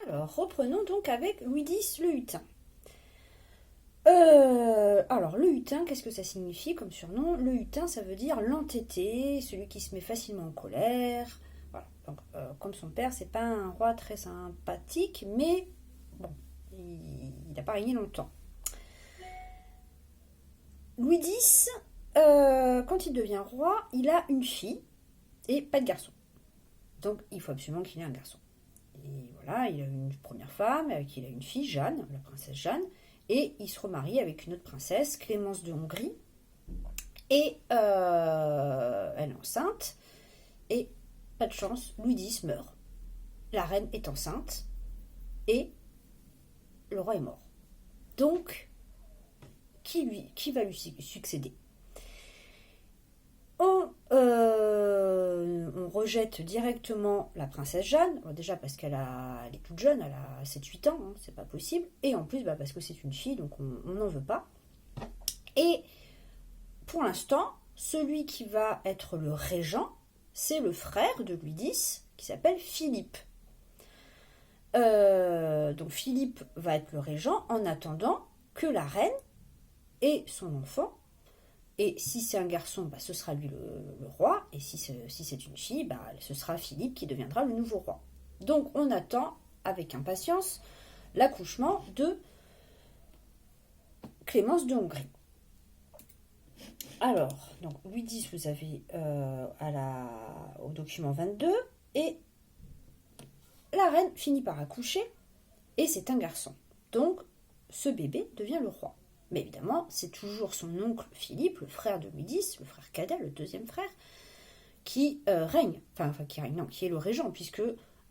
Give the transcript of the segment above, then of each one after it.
Alors, reprenons donc avec Louis X le Hutin. Alors, le hutin, qu'est-ce que ça signifie comme surnom? Le hutin, ça veut dire l'entêté, celui qui se met facilement en colère. Voilà. Donc, comme son père, c'est pas un roi très sympathique, mais bon, il n'a pas régné longtemps. Louis X, quand il devient roi, il a une fille et pas de garçon. Donc, il faut absolument qu'il ait un garçon. Et voilà, il a une première femme, avec qui il a une fille, Jeanne, la princesse Jeanne. Et il se remarie avec une autre princesse, Clémence de Hongrie. Et elle est enceinte. Et pas de chance, Louis X meurt. La reine est enceinte. Et le roi est mort. Donc, qui va lui succéder? On rejette directement la princesse Jeanne, déjà parce elle est toute jeune, elle a 7-8 ans, hein, c'est pas possible, et en plus parce que c'est une fille, donc on n'en veut pas. Et pour l'instant, celui qui va être le régent, c'est le frère de Louis X, qui s'appelle Philippe. Donc Philippe va être le régent en attendant que la reine ait son enfant. Et si c'est un garçon, ce sera lui le roi. Et si c'est une fille, ce sera Philippe qui deviendra le nouveau roi. Donc on attend avec impatience l'accouchement de Clémence de Hongrie. Alors, donc Louis X, vous avez au document 22, et la reine finit par accoucher, et c'est un garçon. Donc ce bébé devient le roi. Mais évidemment, c'est toujours son oncle Philippe, le frère de Louis X, le frère cadet, le deuxième frère, qui règne. Qui est le régent, puisque,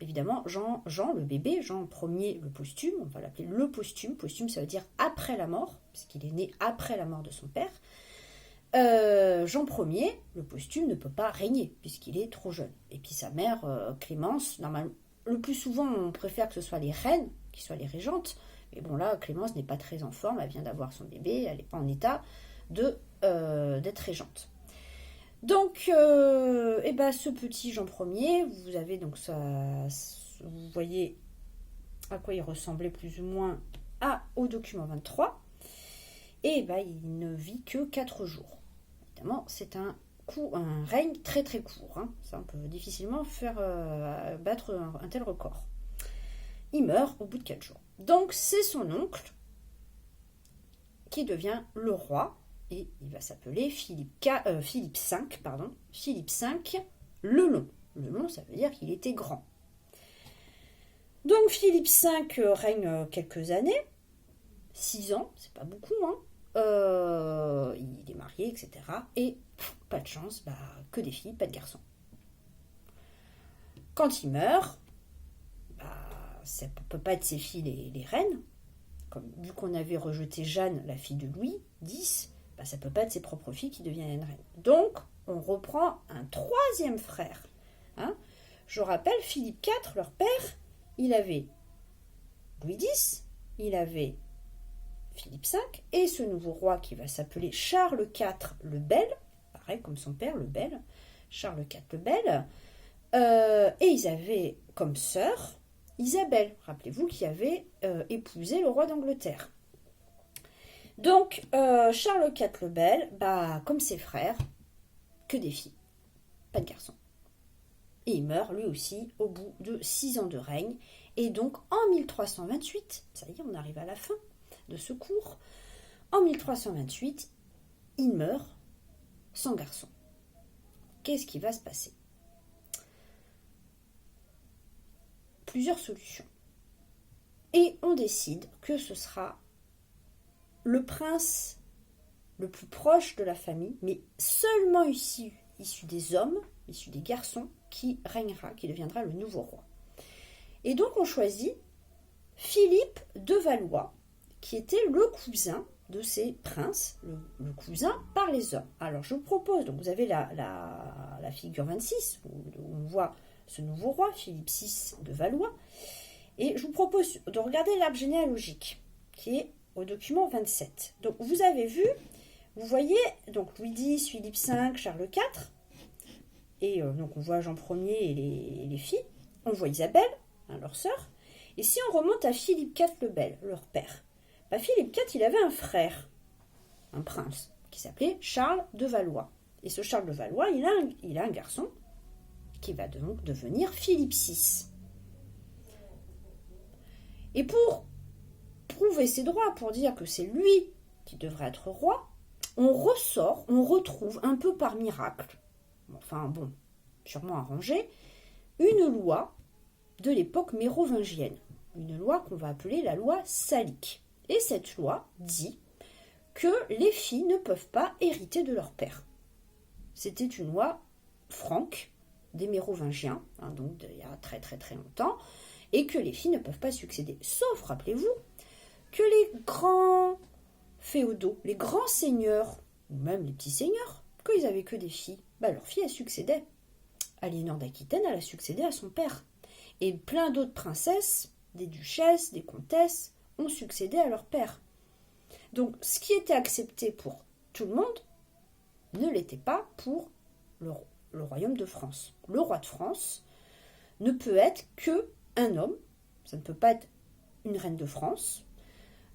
évidemment, Jean, le bébé, Jean Ier, le posthume, on va l'appeler le posthume. Posthume, ça veut dire après la mort, puisqu'il est né après la mort de son père. Jean Ier, le posthume, ne peut pas régner, puisqu'il est trop jeune. Et puis sa mère, Clémence, normalement, le plus souvent, on préfère que ce soit les reines qui soient les régentes. Mais bon, là, Clémence n'est pas très en forme, elle vient d'avoir son bébé, elle n'est pas en état d'être régente. Donc, ce petit Jean Ier, vous avez donc ça, vous voyez à quoi il ressemblait plus ou moins au document 23. Et il ne vit que 4 jours. Évidemment, c'est un règne très très court. Hein. Ça, on peut difficilement faire battre un tel record. Il meurt au bout de 4 jours. Donc, c'est son oncle qui devient le roi, et il va s'appeler Philippe V, Philippe V le Long. Le Long, ça veut dire qu'il était grand. Donc, Philippe V règne quelques années, 6 ans, c'est pas beaucoup, hein. Il est marié, etc. Et pas de chance, que des filles, pas de garçons. Quand il meurt, ça ne peut pas être ses filles les reines. Vu qu'on avait rejeté Jeanne, la fille de Louis X, ça ne peut pas être ses propres filles qui deviennent reines. Donc, on reprend un troisième frère. Hein. Je rappelle, Philippe IV, leur père, il avait Louis X, il avait Philippe V, et ce nouveau roi qui va s'appeler Charles IV le Bel, pareil comme son père, le Bel, Charles IV le Bel, et ils avaient comme sœur Isabelle, rappelez-vous, qui avait épousé le roi d'Angleterre. Donc, Charles IV le Bel, comme ses frères, que des filles, pas de garçons. Et il meurt lui aussi au bout de 6 ans de règne. Et donc, en 1328, ça y est, on arrive à la fin de ce cours, en 1328, il meurt sans garçon. Qu'est-ce qui va se passer? Plusieurs solutions. Et on décide que ce sera le prince le plus proche de la famille, mais seulement issu des hommes, issu des garçons, qui régnera, qui deviendra le nouveau roi. Et donc on choisit Philippe de Valois, qui était le cousin de ces princes, le cousin par les hommes. Alors je vous propose, donc vous avez la figure 26, où on voit ce nouveau roi, Philippe VI de Valois, et je vous propose de regarder l'arbre généalogique, qui est au document 27. Donc vous avez vu, vous voyez, donc Louis X, Philippe V, Charles IV, et donc on voit Jean Ier et les filles, on voit Isabelle, leur sœur, Et si on remonte à Philippe IV le Bel, leur père, Philippe IV, il avait un frère, un prince, qui s'appelait Charles de Valois. Et ce Charles de Valois, il a un garçon qui va donc devenir Philippe VI. Et pour prouver ses droits, pour dire que c'est lui qui devrait être roi, on retrouve un peu par miracle, sûrement arrangé, une loi de l'époque mérovingienne, une loi qu'on va appeler la loi salique. Et cette loi dit que les filles ne peuvent pas hériter de leur père. C'était une loi franque des Mérovingiens, donc il y a très très très longtemps, et que les filles ne peuvent pas succéder. Sauf, rappelez-vous, que les grands féodaux, les grands seigneurs, ou même les petits seigneurs, quand ils n'avaient que des filles, leur fille, elle succédait. Aliénor d'Aquitaine, elle a succédé à son père. Et plein d'autres princesses, des duchesses, des comtesses, ont succédé à leur père. Donc, ce qui était accepté pour tout le monde ne l'était pas pour le royaume de France. Le roi de France ne peut être qu'un homme, ça ne peut pas être une reine de France,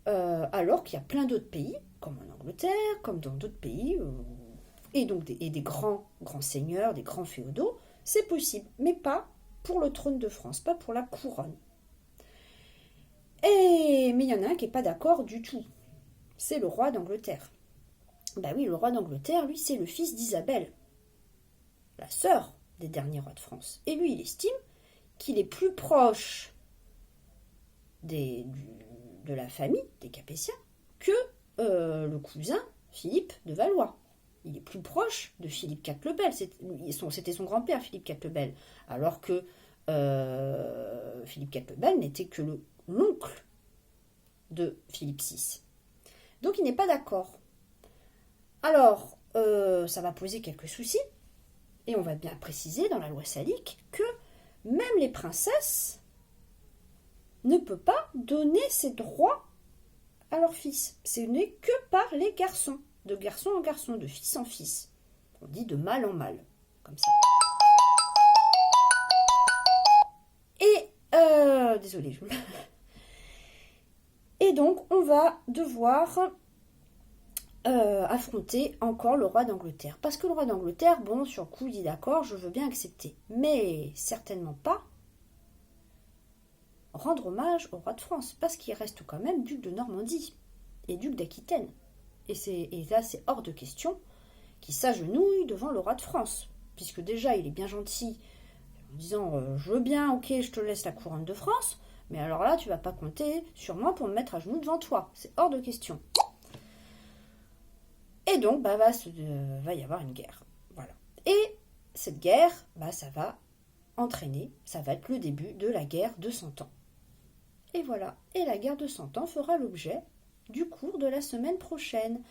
alors qu'il y a plein d'autres pays, comme en Angleterre, comme dans d'autres pays, et donc des grands seigneurs, des grands féodaux, c'est possible, mais pas pour le trône de France, pas pour la couronne. Mais il y en a un qui n'est pas d'accord du tout. C'est le roi d'Angleterre. Oui, le roi d'Angleterre, lui, c'est le fils d'Isabelle, la sœur des derniers rois de France. Et lui, il estime qu'il est plus proche de la famille des Capétiens que le cousin Philippe de Valois. Il est plus proche de Philippe IV le Bel. C'était son grand-père, Philippe IV le Bel. Alors que Philippe IV le Bel n'était que l'oncle de Philippe VI. Donc il n'est pas d'accord. Alors, ça va poser quelques soucis. Et on va bien préciser dans la loi salique que même les princesses ne peuvent pas donner ses droits à leur fils. Ce n'est que par les garçons, de garçon en garçon, de fils en fils. On dit de mâle en mâle, comme ça. Et, désolée, Et donc, on va devoir affronter encore le roi d'Angleterre. Parce que le roi d'Angleterre, sur le coup, il dit d'accord, je veux bien accepter. Mais certainement pas rendre hommage au roi de France, parce qu'il reste quand même duc de Normandie et duc d'Aquitaine. Et là, c'est hors de question qu'il s'agenouille devant le roi de France, puisque déjà, il est bien gentil en disant je veux bien, ok, je te laisse la couronne de France, mais alors là, tu vas pas compter sur moi pour me mettre à genoux devant toi. C'est hors de question. Et donc, va y avoir une guerre. Voilà. Et cette guerre, ça va entraîner, ça va être le début de la guerre de 100 ans. Et voilà. Et la guerre de 100 ans fera l'objet du cours de la semaine prochaine.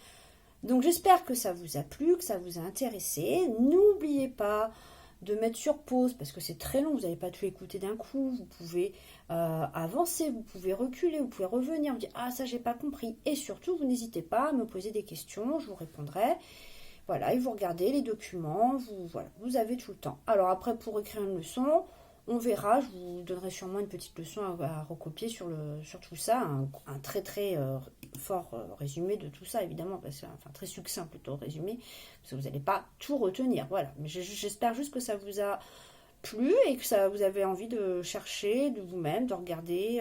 Donc, j'espère que ça vous a plu, que ça vous a intéressé. N'oubliez pas de mettre sur pause, parce que c'est très long, vous n'allez pas tout écouter d'un coup. Vous pouvez avancer, vous pouvez reculer, vous pouvez revenir, vous dire « Ah, ça, j'ai pas compris ». Et surtout, vous n'hésitez pas à me poser des questions, je vous répondrai. Voilà, et vous regardez les documents, vous avez tout le temps. Alors après, pour écrire une leçon, on verra, je vous donnerai sûrement une petite leçon à recopier sur tout ça, un très très fort résumé de tout ça, évidemment, très succinct plutôt résumé, parce que vous n'allez pas tout retenir, voilà. Mais j'espère juste que ça vous a plu et que vous avez envie de chercher de vous-même, de regarder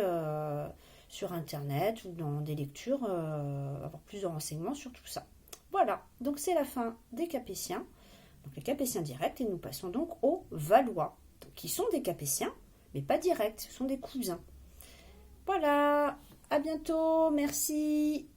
sur Internet ou dans des lectures, avoir plus de renseignements sur tout ça. Voilà, donc c'est la fin des Capétiens, donc les Capétiens directs, et nous passons donc aux Valois, qui sont des Capétiens, mais pas directs, ce sont des cousins. Voilà, à bientôt, merci.